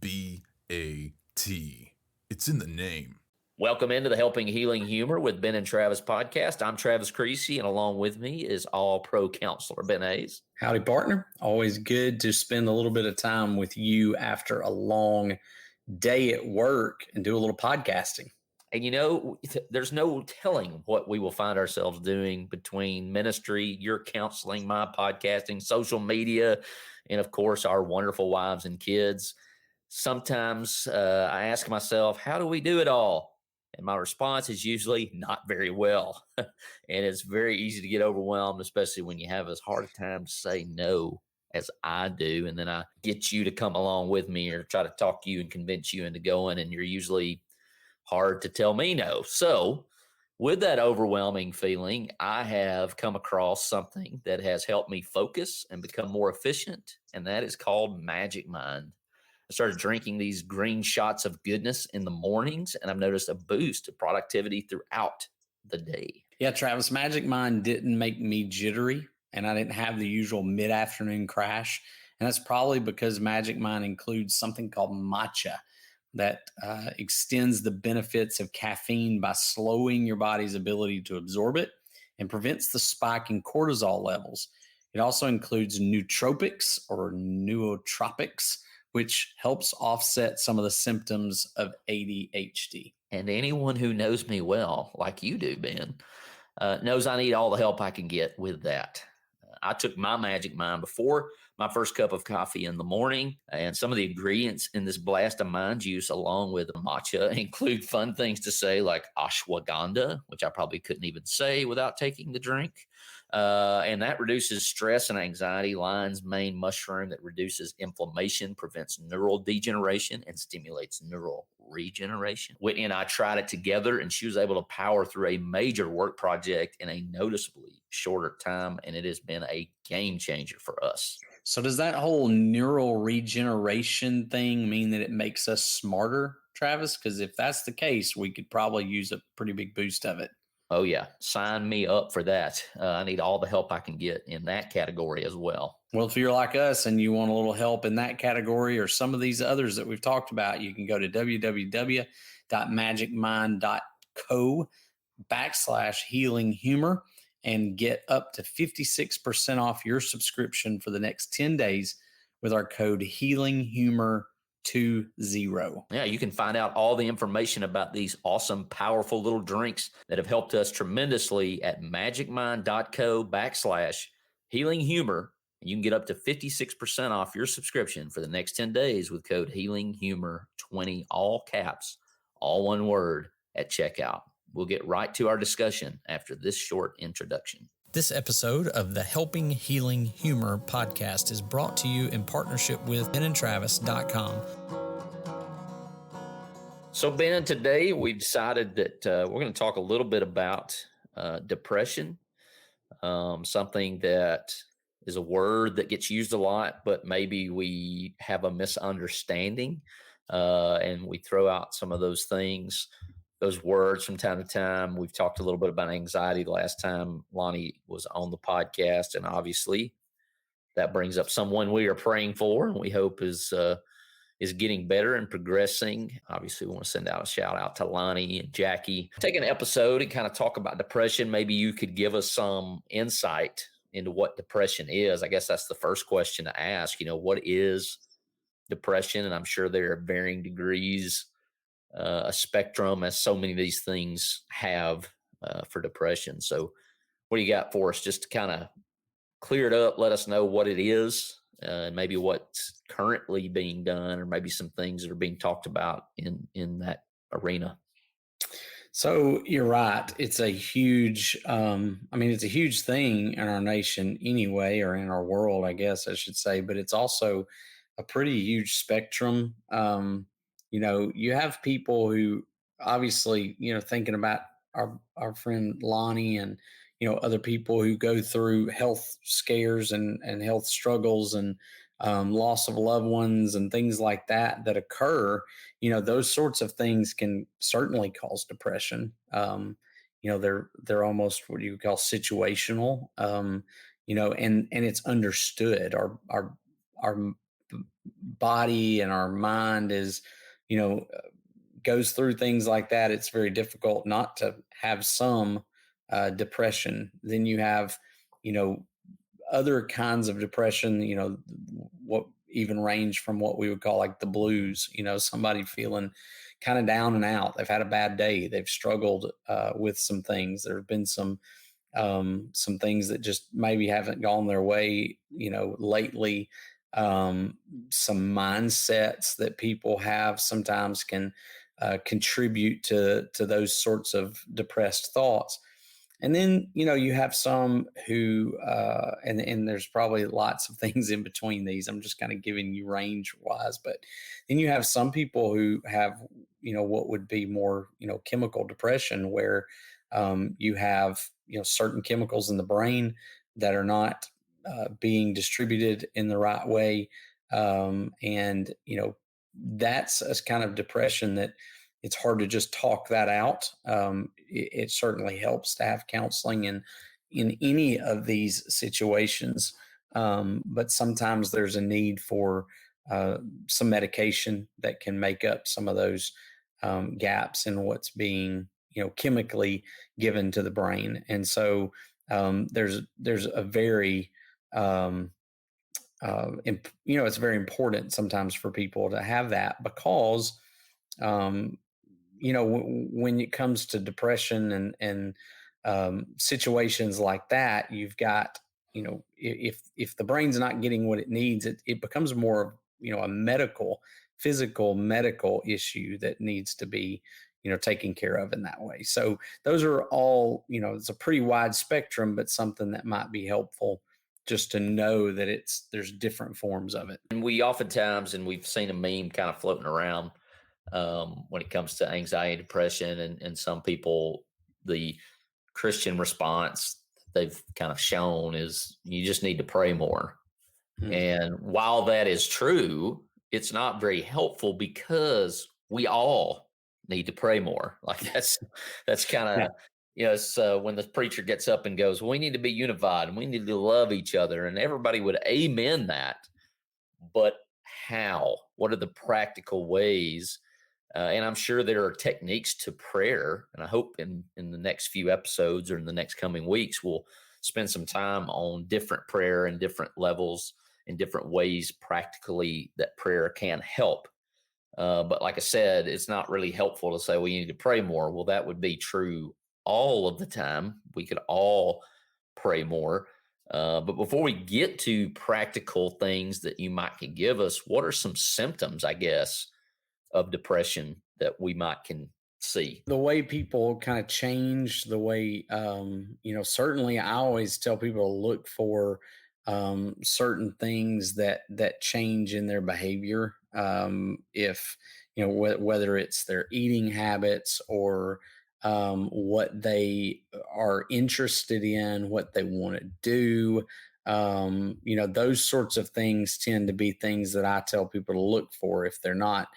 It's in the name. Welcome into the Helping Healing Humor with Ben and Travis podcast. I'm Travis Creasy, and along with me is All-Pro counselor Ben Hayes. Howdy, partner. Always good to spend a little bit of time with you after a long day at work and do a little podcasting. And you know, there's no telling what we will find ourselves doing between ministry, your counseling, my podcasting, social media, and of course, our wonderful wives and kids. Sometimes I ask myself, how do we do it all? And my response is usually not very well. And it's very easy to get overwhelmed, especially when you have as hard a time to say no as I do. And then I get you to come along with me or try to talk you and convince you into going. And you're usually hard to tell me no. So with that overwhelming feeling, I have come across something that has helped me focus and become more efficient. And that is called Magic Mind. I started drinking these green shots of goodness in the mornings, and I've noticed a boost of productivity throughout the day. Yeah, Travis, Magic Mind didn't make me jittery, and I didn't have the usual mid-afternoon crash. And that's probably because Magic Mind includes something called matcha that extends the benefits of caffeine by slowing your body's ability to absorb it and prevents the spike in cortisol levels. It also includes nootropics or nootropics, which helps offset some of the symptoms of ADHD. And anyone who knows me well, like you do, Ben, knows I need all the help I can get with that. I took my Magic Mind before my first cup of coffee in the morning, and some of the ingredients in this blast of mind juice, along with matcha, include fun things to say like ashwagandha, which I probably couldn't even say without taking the drink. And that reduces stress and anxiety. Lion's mane mushroom that reduces inflammation, prevents neural degeneration, and stimulates neural regeneration. Whitney and I tried it together, and she was able to power through a major work project in a noticeably shorter time, and it has been a game changer for us. So does that whole neural regeneration thing mean that it makes us smarter, Travis? Because if that's the case, we could probably use a pretty big boost of it. Oh, yeah. Sign me up for that. I need all the help I can get in that category as well. Well, if you're like us and you want a little help in that category or some of these others that we've talked about, you can go to www.magicmind.co/healinghumor and get up to 56% off your subscription for the next 10 days with our code HealingHumor20. Yeah, you can find out all the information about these awesome, powerful little drinks that have helped us tremendously at magicmind.co/healinghumor. You can get up to 56% off your subscription for the next 10 days with code HealingHumor20, all caps, all one word at checkout. We'll get right to our discussion after this short introduction. This episode of the Helping Healing Humor podcast is brought to you in partnership with benandtravis.com. So, Ben, today we decided that we're going to talk a little bit about depression, something that is a word that gets used a lot, but maybe we have a misunderstanding and we throw out some of those things, those words from time to time. We've talked a little bit about anxiety the last time Lonnie was on the podcast, and obviously that brings up someone we are praying for and we hope is getting better and progressing. Obviously, we want to send out a shout out to Lonnie and Jackie. Take an episode and kind of talk about depression. Maybe you could give us some insight into what depression is. I guess that's the first question to ask. You know, what is depression? And I'm sure there are varying degrees, a spectrum, as so many of these things have for depression. So what do you got for us, just to kind of clear it up, let us know what it is, and maybe what's currently being done, or maybe some things that are being talked about in that arena? So you're right. It's a huge, it's a huge thing in our nation anyway, or in our world, I guess I should say, but it's also a pretty huge spectrum. You have people who obviously, thinking about our friend Lonnie and, other people who go through health scares and health struggles and loss of loved ones and things like that occur. Those sorts of things can certainly cause depression. They're almost what you call situational, and it's understood. Our body and our mind is, you know, goes through things like that, it's very difficult not to have some depression. Then you have, you know, other kinds of depression, you know, what even range from what we would call like the blues, you know, somebody feeling kind of down and out. They've had a bad day. They've struggled with some things. There have been some things that just maybe haven't gone their way, you know, lately. Some mindsets that people have sometimes can contribute to those sorts of depressed thoughts. And then, you know, you have some who, and there's probably lots of things in between these. I'm just kind of giving you range wise, but then you have some people who have, you know, what would be more, you know, chemical depression, where you have, you know, certain chemicals in the brain that are not being distributed in the right way. And, you know, that's a kind of depression that it's hard to just talk that out. It certainly helps to have counseling in any of these situations. But sometimes there's a need for some medication that can make up some of those gaps in what's being, you know, chemically given to the brain. And so there's a very you know, it's very important sometimes for people to have that, because you know, when it comes to depression and situations like that, you've got, you know, if the brain's not getting what it needs, it becomes more of, you know, a physical medical issue that needs to be, you know, taken care of in that way. So those are all, you know, it's a pretty wide spectrum, but something that might be helpful just to know that there's different forms of it. And we oftentimes, and we've seen a meme kind of floating around when it comes to anxiety and depression, and some people, the Christian response they've kind of shown is you just need to pray more. And while that is true, it's not very helpful, because we all need to pray more. Like that's kind of, you know, it's when the preacher gets up and goes, well, we need to be unified and we need to love each other, and everybody would amen that. But how? What are the practical ways? And I'm sure there are techniques to prayer. And I hope in the next few episodes or in the next coming weeks, we'll spend some time on different prayer and different levels and different ways practically that prayer can help. But like I said, it's not really helpful to say, well, you need to pray more. Well, that would be true all of the time. We could all pray more. But before we get to practical things that you might can give us, what are some symptoms, I guess, of depression that we might can see? The way people kind of change, the way, you know, certainly I always tell people to look for certain things that change in their behavior. If, you know, whether it's their eating habits or what they are interested in, what they want to do. You know, those sorts of things tend to be things that I tell people to look for. If they're not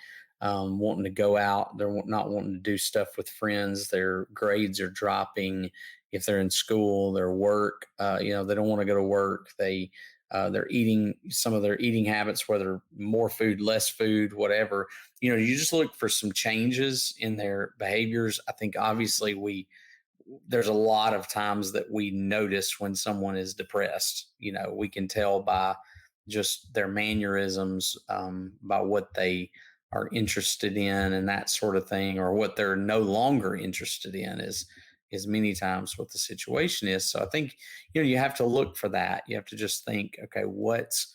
wanting to go out, they're not wanting to do stuff with friends, their grades are dropping. If they're in school, their work, you know, they don't want to go to work. They're eating some of their eating habits, whether more food, less food, whatever. You know, you just look for some changes in their behaviors. I think obviously there's a lot of times that we notice when someone is depressed. You know, we can tell by just their mannerisms, by what they are interested in and that sort of thing, or what they're no longer interested in is many times what the situation is. So I think, you know, you have to look for that. You have to just think, okay, what's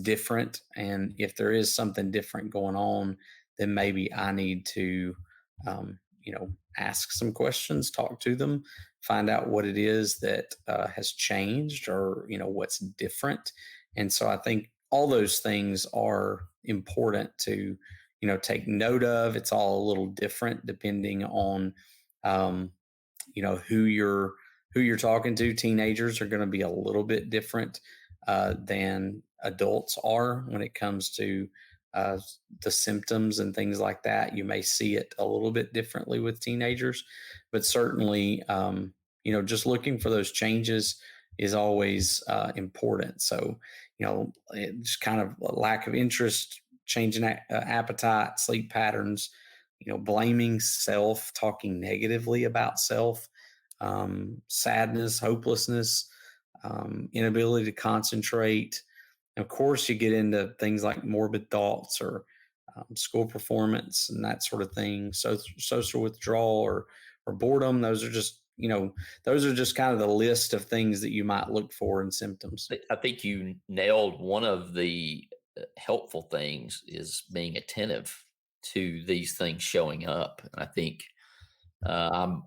different? And if there is something different going on, then maybe I need to, you know, ask some questions, talk to them, find out what it is that has changed, or, you know, what's different. And so I think all those things are important to, you know, take note of. It's all a little different depending on, you know, who you're talking to. Teenagers are going to be a little bit different than adults are when it comes to the symptoms and things like that. You may see it a little bit differently with teenagers, but certainly, you know, just looking for those changes is always important. So, just kind of a lack of interest, changing appetite, sleep patterns, blaming self, talking negatively about self, sadness, hopelessness, inability to concentrate. Of course, you get into things like morbid thoughts or school performance and that sort of thing, social withdrawal or boredom. Those are just kind of the list of things that you might look for in symptoms. I think you nailed one of the helpful things is being attentive to these things showing up. And I think I'm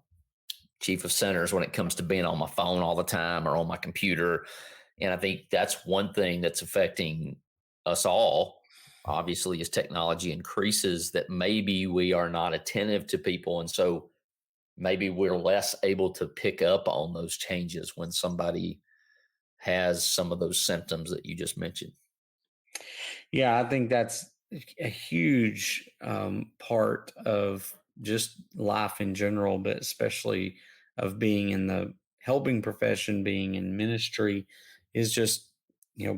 chief of centers when it comes to being on my phone all the time or on my computer. And I think that's one thing that's affecting us all, obviously, as technology increases, that maybe we are not attentive to people. And so maybe we're less able to pick up on those changes when somebody has some of those symptoms that you just mentioned. Yeah, I think that's a huge part of just life in general, but especially of being in the helping profession, being in ministry, is just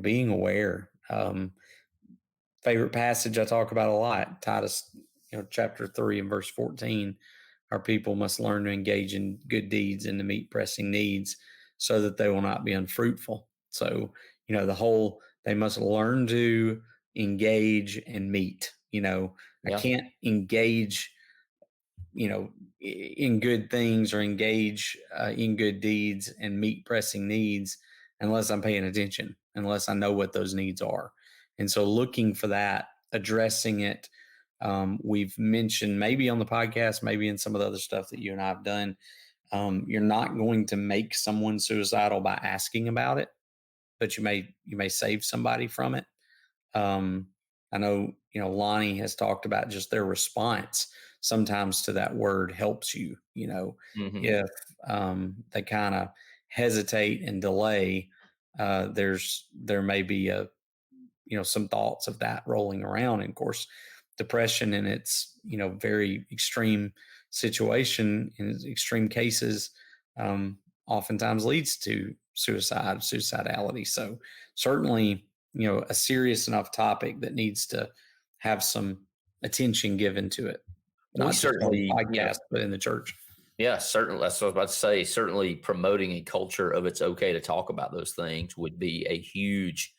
being aware. Favorite passage I talk about a lot, Titus, chapter 3 and verse 14. Our people must learn to engage in good deeds and to meet pressing needs so that they will not be unfruitful. So, they must learn to engage and meet. I can't engage, in good things or engage in good deeds and meet pressing needs unless I'm paying attention, unless I know what those needs are. And so looking for that, addressing it. We've mentioned maybe on the podcast, maybe in some of the other stuff that you and I have done. You're not going to make someone suicidal by asking about it, but you may save somebody from it. I know, Lonnie has talked about just their response sometimes to that word helps you, Mm-hmm. if they kind of hesitate and delay, there may be some thoughts of that rolling around. And of course, depression in its, very extreme situation in extreme cases, oftentimes leads to suicidality. So certainly, a serious enough topic that needs to have some attention given to it, not just on the podcast, but in the church. Yeah, certainly. That's what I was about to say. Certainly promoting a culture of it's okay to talk about those things would be a huge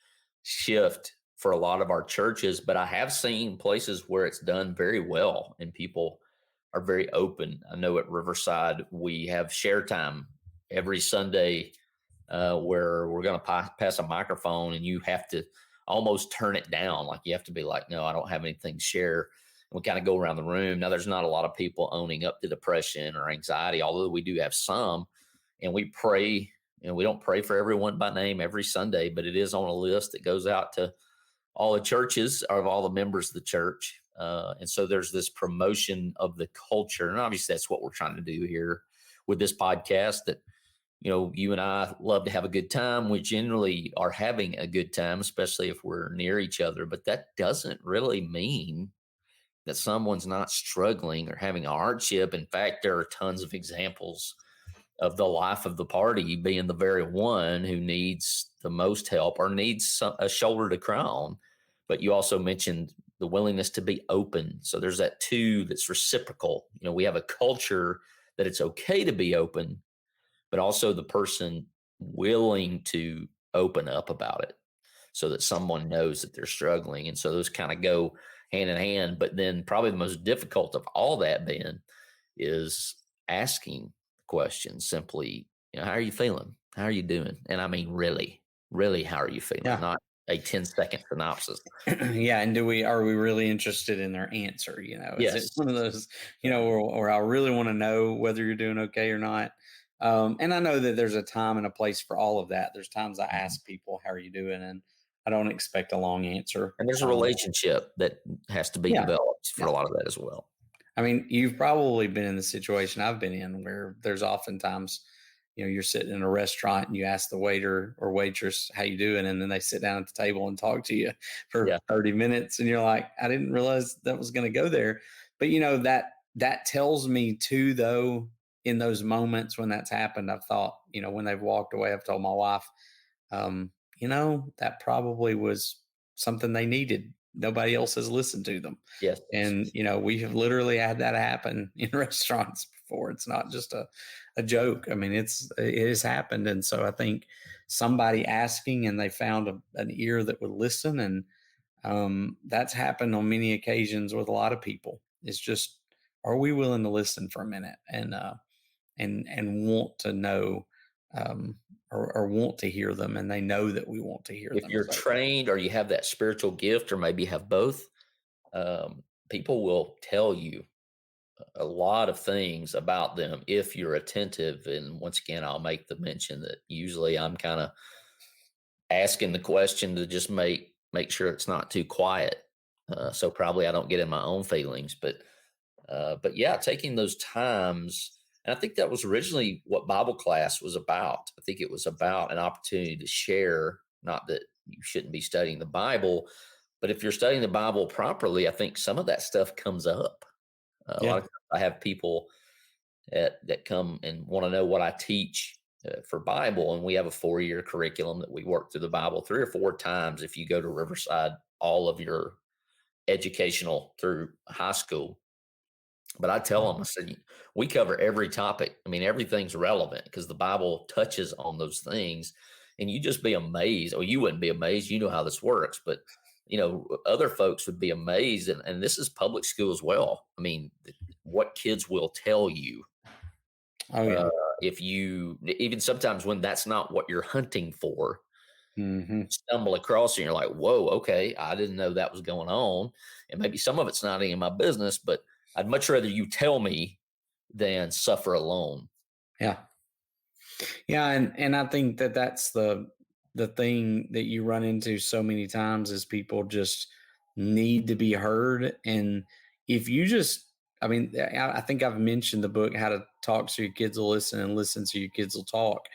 shift for a lot of our churches. But I have seen places where it's done very well and people are very open. I know at Riverside, we have share time every Sunday where we're going to pass a microphone and you have to almost turn it down. Like you have to be like, no, I don't have anything to share. And we kind of go around the room. Now, there's not a lot of people owning up to depression or anxiety, although we do have some. And we pray, and we don't pray for everyone by name every Sunday, but it is on a list that goes out to all the churches of all the members of the church. And so there's this promotion of the culture. And obviously that's what we're trying to do here with this podcast, that you and I love to have a good time. We generally are having a good time, especially if we're near each other. But that doesn't really mean that someone's not struggling or having a hardship. In fact, there are tons of examples of the life of the party being the very one who needs the most help or needs a shoulder to cry on. But you also mentioned the willingness to be open. So there's that too that's reciprocal. We have a culture that it's okay to be open, but also the person willing to open up about it so that someone knows that they're struggling. And so those kind of go hand in hand. But then probably the most difficult of all that, Ben, is asking questions simply, how are you feeling? How are you doing? And I mean, really, how are you feeling? Yeah. Not a 10-second synopsis. Yeah. And are we really interested in their answer? Is it Yes. one of those, or I really want to know whether you're doing okay or not? And I know that there's a time and a place for all of that. There's times I ask people, how are you doing? And I don't expect a long answer. And there's a relationship that has to be developed for a lot of that as well. I mean, you've probably been in the situation I've been in where there's oftentimes, you're sitting in a restaurant and you ask the waiter or waitress, how you doing? And then they sit down at the table and talk to you for 30 minutes. And you're like, I didn't realize that was going to go there. But, that tells me too, though, in those moments when that's happened, I've thought, when they've walked away, I've told my wife, that probably was something they needed. Nobody else has listened to them. Yes. And, we have literally had that happen in restaurants before. It's not just a joke. I mean, it has happened. And so I think somebody asking and they found an ear that would listen. And that's happened on many occasions with a lot of people. It's just, are we willing to listen for a minute and want to know, or want to hear them, and they know that we want to hear If them. you're So, trained or you have that spiritual gift or maybe have both, people will tell you a lot of things about them if you're attentive. And once again, I'll make the mention that usually I'm kind of asking the question to just make sure it's not too quiet. So probably I don't get in my own feelings, but yeah, taking those times. And I think that was originally what Bible class was about. I think it was about an opportunity to share, not that you shouldn't be studying the Bible, but if you're studying the Bible properly, I think some of that stuff comes up. A lot yeah. of times I have people that come and want to know what I teach for Bible, and we have a 4-year curriculum that we work through the Bible 3 or 4 times. If you go to Riverside, all of your educational through high school. But I tell them, I said, we cover every topic. I mean, everything's relevant because the Bible touches on those things. And you just be amazed, or you wouldn't be amazed. You know how this works, but other folks would be amazed. And this is public school as well. I mean, what kids will tell you. Oh, yeah. If you, even sometimes when that's not what you're hunting for, Mm-hmm. stumble across it and you're like, whoa, okay, I didn't know that was going on. And maybe some of it's not any of my business, but I'd much rather you tell me than suffer alone. Yeah. Yeah. And I think that that's the thing that you run into so many times is people just need to be heard. And if you just, I mean, I think I've mentioned the book, How to Talk So Your Kids Will Listen and Listen So Your Kids Will Talk.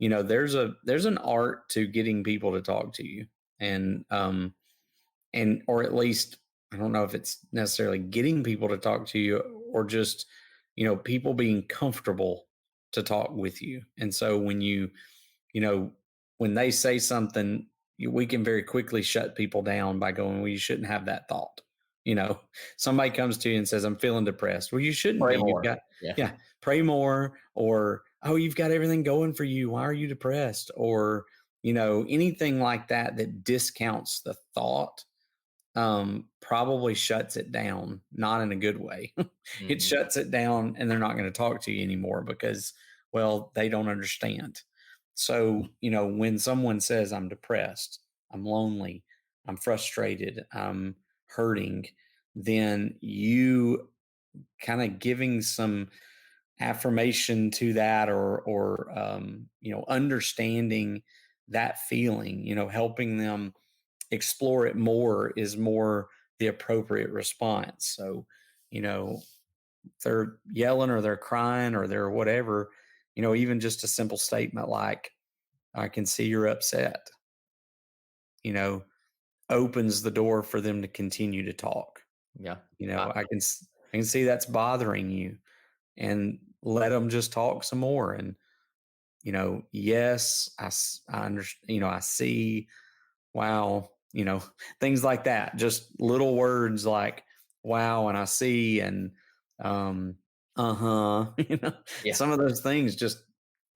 There's an art to getting people to talk to you. And or at least, I don't know if it's necessarily getting people to talk to you, or just people being comfortable to talk with you. And so when when they say something, we can very quickly shut people down by going, well, you shouldn't have that thought. Somebody comes to you and says, I'm feeling depressed. Well, you shouldn't Pray be. more. Yeah, pray more. Or, oh, you've got everything going for you. Why are you depressed? Or, anything like that discounts the thought, probably shuts it down, not in a good way. It shuts it down, and they're not going to talk to you anymore because, well, they don't understand. So, when someone says, I'm depressed, I'm lonely, I'm frustrated, I'm hurting, then you kind of giving some affirmation to that, or understanding that feeling, helping them explore it more is more the appropriate response. So, if they're yelling or they're crying or they're whatever, even just a simple statement like, I can see you're upset, opens the door for them to continue to talk. Yeah. I can see that's bothering you, and let them just talk some more. And, yes, I understand, I see, wow, things like that, just little words like, wow, and I see, and, uh-huh, Yeah. some of those things just,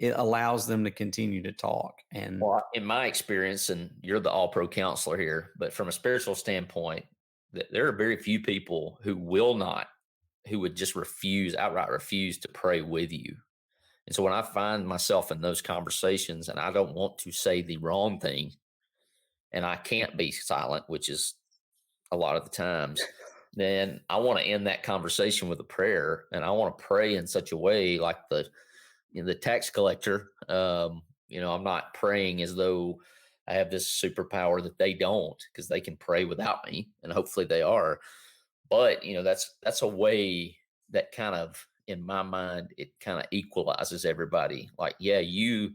it allows them to continue to talk. And Well, in my experience, and you're the all pro counselor here, but from a spiritual standpoint, there are very few people who would just outright refuse to pray with you. And so when I find myself in those conversations and I don't want to say the wrong thing and I can't be silent, which is a lot of the times, then I want to end that conversation with a prayer, and I want to pray in such a way like the tax collector. I'm not praying as though I have this superpower that they don't, because they can pray without me, and hopefully they are. But that's a way that kind of, in my mind, it kind of equalizes everybody. Like, yeah, you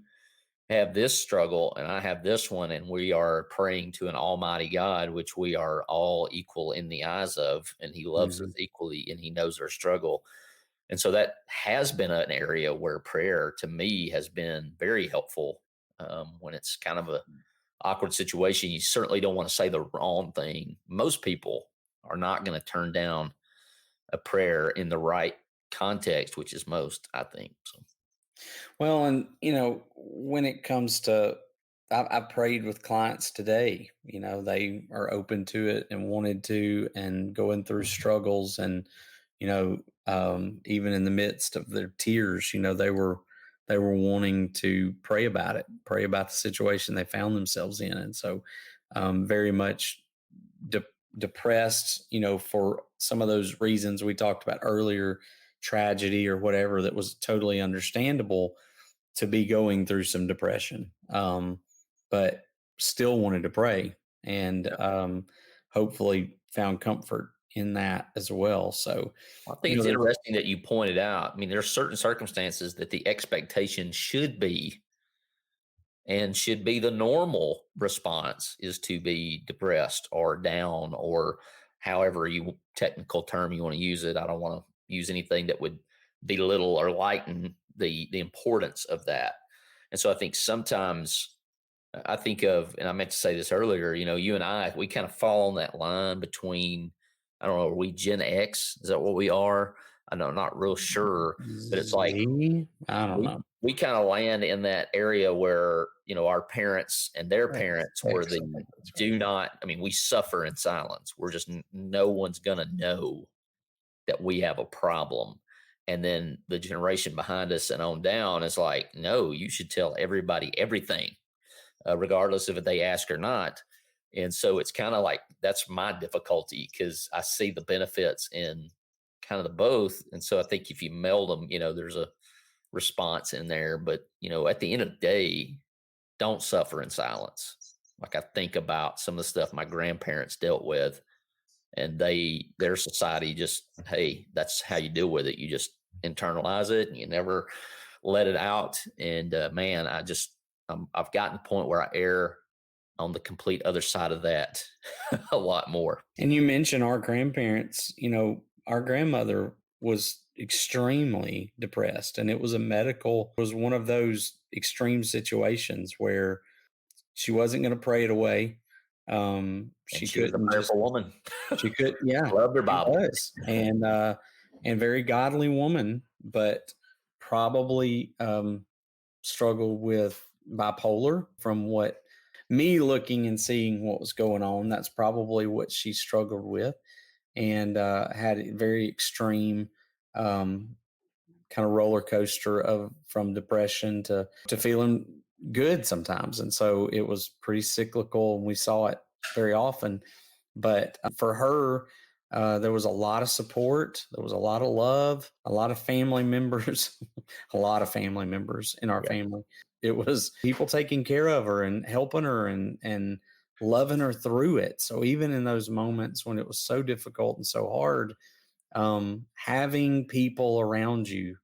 have this struggle and I have this one, and we are praying to an almighty God, which we are all equal in the eyes of, and he loves us equally, and he knows our struggle. And so that has been an area where prayer to me has been very helpful, when it's kind of awkward situation, you certainly don't want to say the wrong thing. Most people are not going to turn down a prayer in the right context, which is most, I think. So, Well, and when it comes to, I've prayed with clients today. They are open to it and wanted to, and going through struggles, and even in the midst of their tears, they were wanting to pray about it, pray about the situation they found themselves in, and so very much de- depressed, for some of those reasons we talked about earlier, tragedy or whatever, that was totally understandable to be going through some depression, but still wanted to pray, and hopefully found comfort in that as well. So, I think it's interesting that you pointed out. I mean, there are certain circumstances that the expectation should be, and should be the normal response, is to be depressed or down, or however you technical term you want to use it. I don't want to use anything that would belittle or lighten the importance of that. And so I think sometimes I think of, and I meant to say this earlier, you and I, we kind of fall on that line between, I don't know, are we Gen X? Is that what we are? I know, I'm not real sure, but it's like I don't know. we kind of land in that area where, our parents and their parents were the do not, I mean, we suffer in silence. We're just, no one's going to know that we have a problem. And then the generation behind us and on down is like, no, you should tell everybody everything, regardless of if they ask or not. And so it's kind of like, that's my difficulty, because I see the benefits in kind of the both. And so I think if you meld them, there's a response in there. But, at the end of the day, don't suffer in silence. Like, I think about some of the stuff my grandparents dealt with, and their society just, hey, that's how you deal with it. You just internalize it and you never let it out. And man, I've gotten to the point where I err on the complete other side of that a lot more. And you mentioned our grandparents. Our grandmother was extremely depressed, and it was one of those extreme situations where she wasn't going to pray it away. She was a prayerful woman. She could, yeah, loved her Bible, and very godly woman, but probably struggled with bipolar. From what me looking and seeing what was going on, that's probably what she struggled with, and had a very extreme kind of roller coaster from depression to feeling good sometimes. And so it was pretty cyclical, and we saw it very often. But for her, there was a lot of support. There was a lot of love, a lot of family members, a lot of family members in our family. It was people taking care of her and helping her and loving her through it. So even in those moments when it was so difficult and so hard, having people around you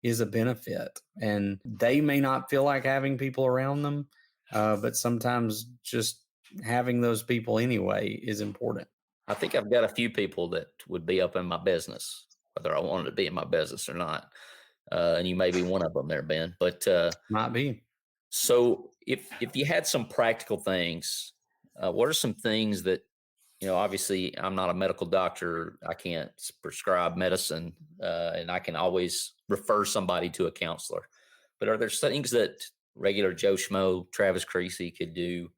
is a benefit, and they may not feel like having people around them, but sometimes just having those people anyway is important. I think I've got a few people that would be up in my business, whether I wanted to be in my business or not. And you may be one of them there, Ben, but might be. So if you had some practical things, what are some things that, obviously I'm not a medical doctor. I can't prescribe medicine, and I can always refer somebody to a counselor. But are there things that regular Joe Schmo, Travis Creasy could do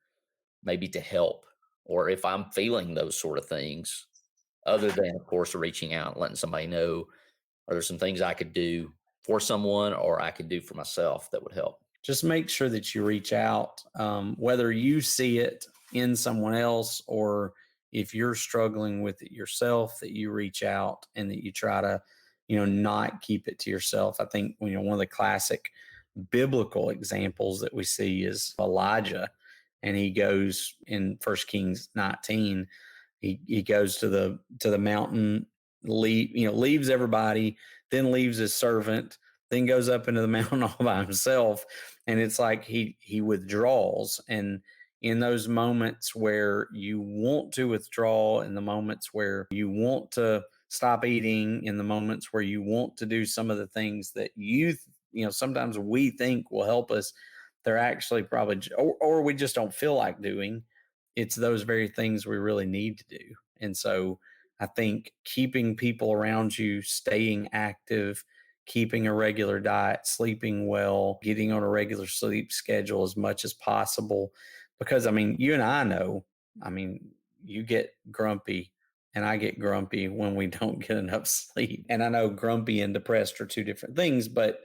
maybe to help? Or if I'm feeling those sort of things, other than, of course, reaching out and letting somebody know, are there some things I could do for someone or I could do for myself that would help? Just make sure that you reach out, whether you see it in someone else or if you're struggling with it yourself, that you reach out and that you try to, not keep it to yourself. I think, one of the classic biblical examples that we see is Elijah, and he goes in 1 Kings 19. He goes to the mountain, leaves everybody, then leaves his servant, then goes up into the mountain all by himself. And it's like he withdraws. And in those moments where you want to withdraw, in the moments where you want to stop eating, in the moments where you want to do some of the things that sometimes we think will help us, they're actually probably, or we just don't feel like doing. It's those very things we really need to do. And so I think keeping people around you, staying active, keeping a regular diet, sleeping well, getting on a regular sleep schedule as much as possible. Because, I mean, you and I know, I mean, you get grumpy and I get grumpy when we don't get enough sleep. And I know grumpy and depressed are two different things, but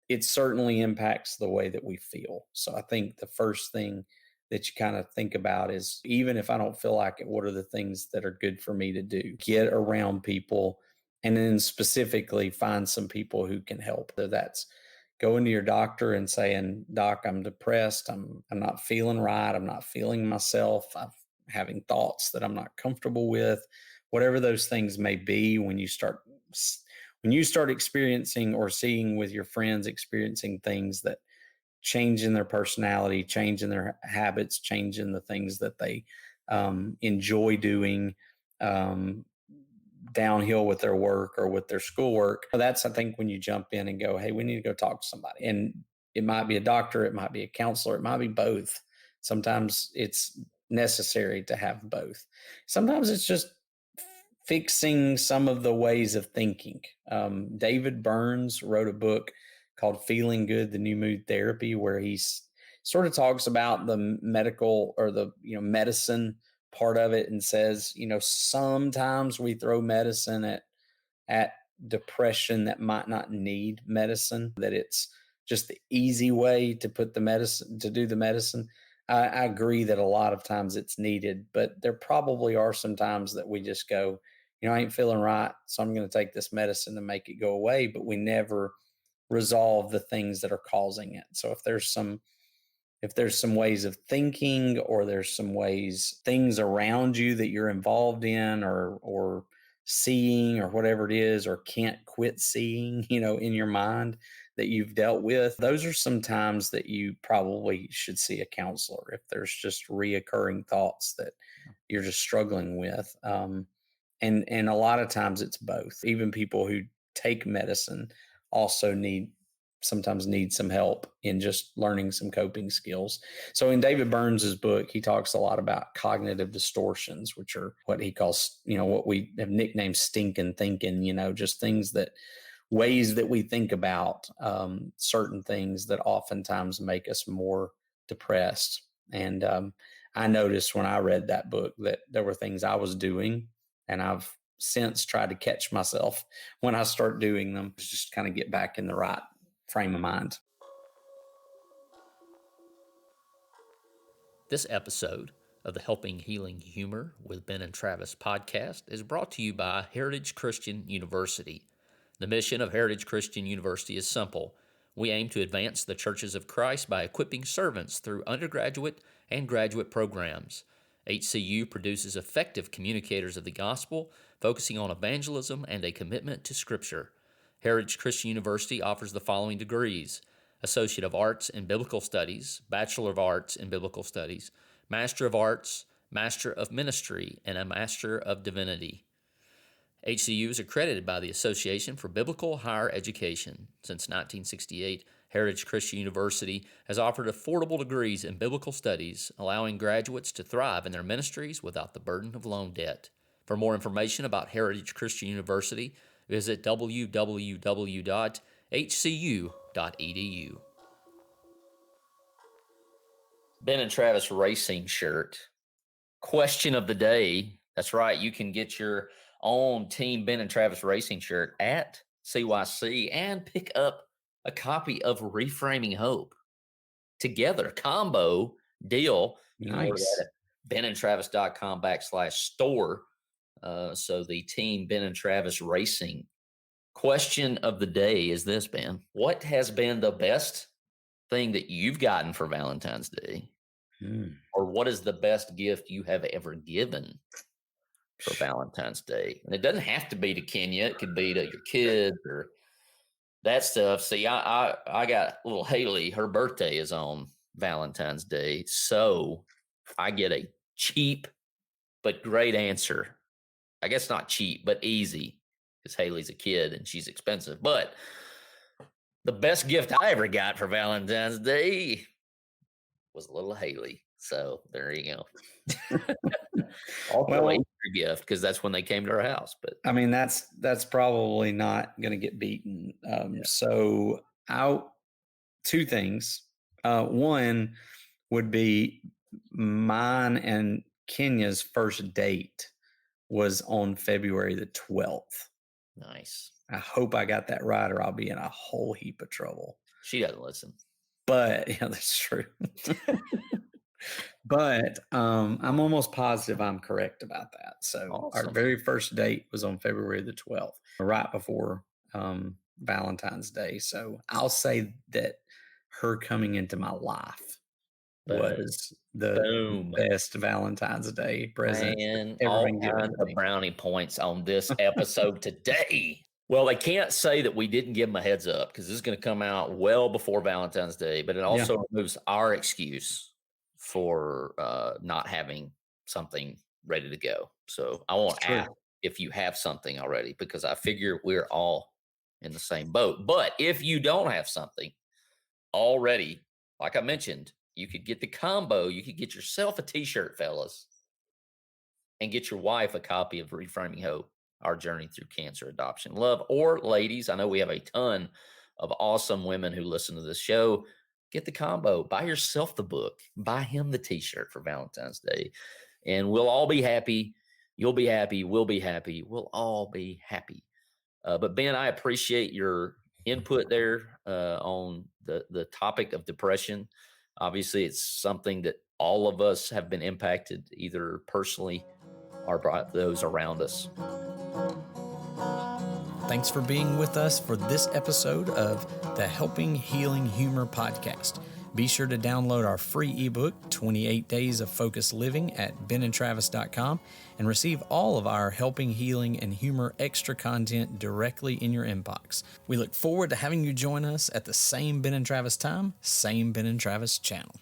it certainly impacts the way that we feel. So I think the first thing that you kind of think about is, even if I don't feel like it, what are the things that are good for me to do? Get around people, and then specifically find some people who can help. Whether that's going to your doctor and saying, Doc, I'm depressed. I'm not feeling right. I'm not feeling myself. I'm having thoughts that I'm not comfortable with. Whatever those things may be, when you start experiencing or seeing with your friends, experiencing things that change in their personality, change in their habits, change in the things that they enjoy doing, downhill with their work or with their schoolwork. That's, I think, when you jump in and go, hey, we need to go talk to somebody. And it might be a doctor, it might be a counselor, it might be both. Sometimes it's necessary to have both. Sometimes it's just fixing some of the ways of thinking. David Burns wrote a book called Feeling Good, the New Mood Therapy, where he sort of talks about the medical or the medicine part of it, and says, sometimes we throw medicine at depression that might not need medicine, that it's just the easy way to put the medicine, to do the medicine. I agree that a lot of times it's needed, but there probably are some times that we just go, I ain't feeling right, so I'm going to take this medicine to make it go away, but we never resolve the things that are causing it. So if there's some ways of thinking, or there's some ways, things around you that you're involved in or seeing, or whatever it is, or can't quit seeing, in your mind, that you've dealt with, those are some times that you probably should see a counselor if there's just reoccurring thoughts that you're just struggling with. And a lot of times it's both. Even people who take medicine also sometimes need some help in just learning some coping skills. So in David Burns's book, he talks a lot about cognitive distortions, which are what he calls, what we have nicknamed stinking thinking, just ways that we think about certain things that oftentimes make us more depressed. And I noticed when I read that book that there were things I was doing, and I've since tried to catch myself when I start doing them, just kind of get back in the right frame of mind. This episode of the Helping Healing Humor with Ben and Travis podcast is brought to you by Heritage Christian University. The mission of Heritage Christian University is simple. We aim to advance the churches of Christ by equipping servants through undergraduate and graduate programs. HCU produces effective communicators of the gospel, focusing on evangelism and a commitment to Scripture. Heritage Christian University offers the following degrees: Associate of Arts in Biblical Studies, Bachelor of Arts in Biblical Studies, Master of Arts, Master of Ministry, and a Master of Divinity. HCU is accredited by the Association for Biblical Higher Education. Since 1968, Heritage Christian University has offered affordable degrees in biblical studies, allowing graduates to thrive in their ministries without the burden of loan debt. For more information about Heritage Christian University, visit www.hcu.edu. Ben and Travis racing shirt. Question of the day. That's right. You can get your own Team Ben and Travis racing shirt at CYC and pick up a copy of Reframing Hope. Together, combo deal. You can order that at benandtravis.com/store. So the Team Ben and Travis Racing. Question of the day is this, Ben. What has been the best thing that you've gotten for Valentine's Day? Or what is the best gift you have ever given for Valentine's Day? And it doesn't have to be to Kenya. It could be to your kids or that stuff. See, I got little Haley. Her birthday is on Valentine's Day. So I get a cheap but great answer. I guess not cheap, but easy, because Haley's a kid and she's expensive. But the best gift I ever got for Valentine's Day was a little Haley. So there you go. Also Well, a Easter gift because that's when they came to our house. But I mean, that's probably not going to get beaten. So out two things. One would be mine and Kenya's first date was on February the 12th. nice. I hope I got that right, or I'll be in a whole heap of trouble. She doesn't listen. But yeah, that's true. But I'm almost positive I'm correct about that. So our Awesome. very first date was on February the 12th, right before Valentine's Day. So I'll say that her coming into my life Boom. was the Boom. best Valentine's Day present Man, ever all been given kinds to of me. brownie points on this episode today. Well, they can't say that we didn't give them a heads up because this is going to come out well before Valentine's Day, but it also removes our excuse for not having something ready to go. So I won't ask if you have something already because I figure we're all in the same boat. But if you don't have something already, like I mentioned, you could get the combo. You could get yourself a t-shirt, fellas, and get your wife a copy of Reframing Hope, Our Journey Through Cancer, Adoption, Love. Or ladies, I know we have a ton of awesome women who listen to this show. Get the combo. Buy yourself the book. Buy him the t-shirt for Valentine's Day. And we'll all be happy. You'll be happy. We'll be happy. We'll all be happy. But Ben, I appreciate your input there on the topic of depression. Obviously, it's something that all of us have been impacted either personally or by those around us. Thanks for being with us for this episode of the Helping Healing Humor podcast. Be sure to download our free ebook, 28 Days of Focused Living, at benandtravis.com and receive all of our Helping Healing and Humor extra content directly in your inbox. We look forward to having you join us at the same Ben and Travis time, same Ben and Travis channel.